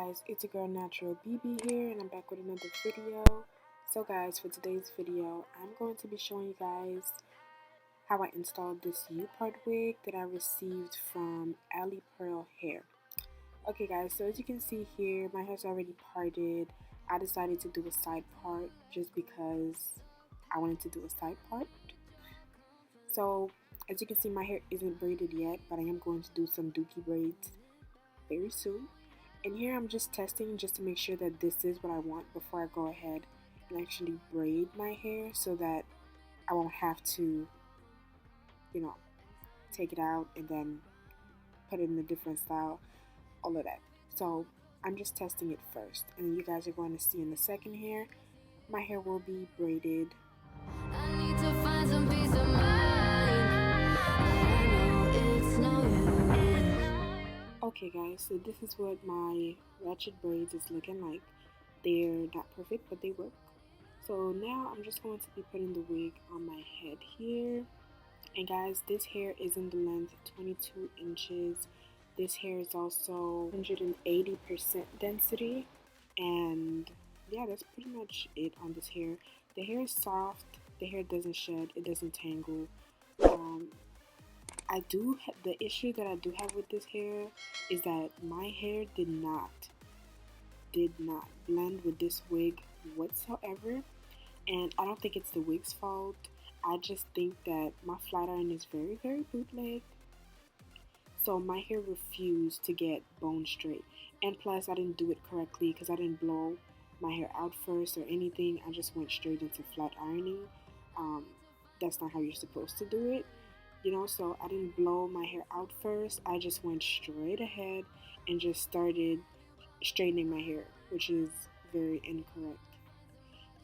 guys, it's your girl Natural BB here, and I'm back with another video. So guys, for today's video, I'm going to be showing you guys how I installed this U-part wig that I received from Alipearl hair. Okay guys, so as you can see here, my hair's already parted. I decided to do a side part just because I wanted to do a side part. So as you can see, my hair isn't braided yet, but I am going to do some dookie braids very soon. And here I'm just testing just to make sure that this is what I want before I go ahead and actually braid my hair, so that I won't have to, take it out and then put it in a different style, all of that. So I'm just testing it first, and you guys are going to see in a second here, my hair will be braided. I need to find some peace of mind. I know it's no use. Okay guys, so this is what my ratchet braids is looking like. They're not perfect, but they work. So now I'm just going to be putting the wig on my head here. And guys, this hair is in the length 22 inches. This hair is also 180% density. And yeah, that's pretty much it on this hair. The hair is soft. The hair doesn't shed. It doesn't tangle. The issue that I do have with this hair is that my hair did not blend with this wig whatsoever, and I don't think it's the wig's fault. I just think that my flat iron is very bootleg, so my hair refused to get bone straight. And plus, I didn't do it correctly because I didn't blow my hair out first or anything. I just went straight into flat ironing. That's not how you're supposed to do it. So I didn't blow my hair out first. I just went straight ahead and just started straightening my hair, which is very incorrect.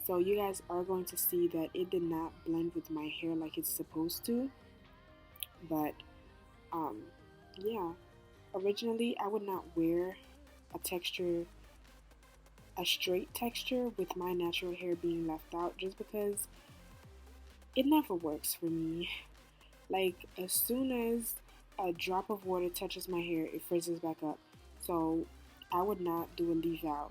So you guys are going to see that it did not blend with my hair like it's supposed to. But yeah, originally I would not wear a straight texture with my natural hair being left out, just because it never works for me. Like, as soon as a drop of water touches my hair, it frizzes back up. So I would not do a leave out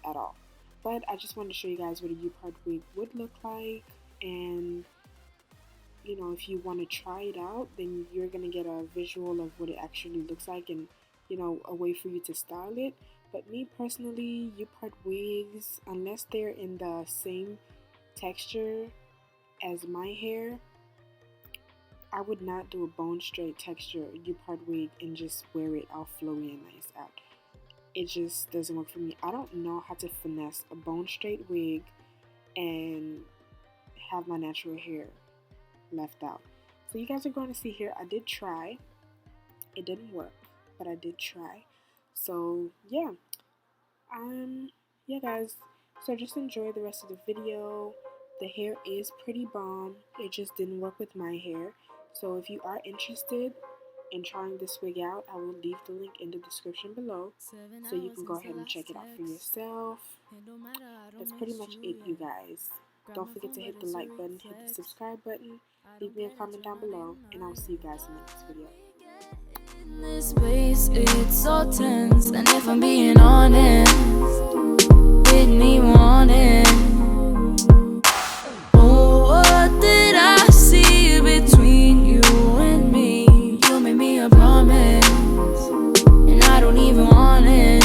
at all. But I just wanted to show you guys what a U-part wig would look like. And, if you want to try it out, then you're going to get a visual of what it actually looks like, and, a way for you to style it. But me personally, U-part wigs, unless they're in the same texture as my hair, I would not do a bone straight texture U-part wig and just wear it all flowy and nice out. It just doesn't work for me. I don't know how to finesse a bone straight wig and have my natural hair left out. So you guys are going to see here, I did try. It didn't work, but I did try. So yeah. Yeah guys, so just enjoy the rest of the video. The hair is pretty bomb. It just didn't work with my hair. So if you are interested in trying this wig out, I will leave the link in the description below, so you can go ahead and check it out for yourself. That's pretty much it, you guys. Don't forget to hit the like button, hit the subscribe button, leave me a comment down below, and I'll see you guys in the next video. In this space, it's so tense, and if I'm being honest, didn't even want it. Oh, what did I see between you and me? You made me a promise, and I don't even want it.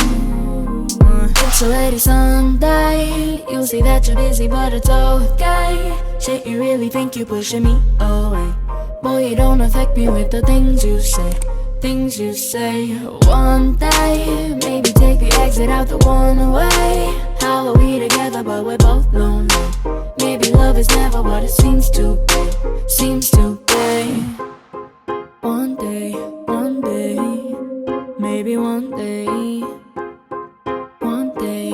It's already Sunday. You say that you're busy, but it's okay. Shit, you really think you're pushing me away? Boy, you don't affect me with the things you say. Things you say. One day, maybe take the exit out the one way. How are we together but we're both lonely? Maybe love is never what it seems to be. Seems to be. One day, maybe one day. One day,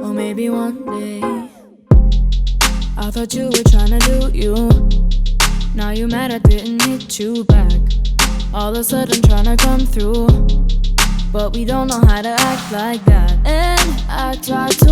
or maybe one day. I thought you were trying to do you. Now you mad I didn't hit you back. All of a sudden trying to come through, but we don't know how to act like that. And I try to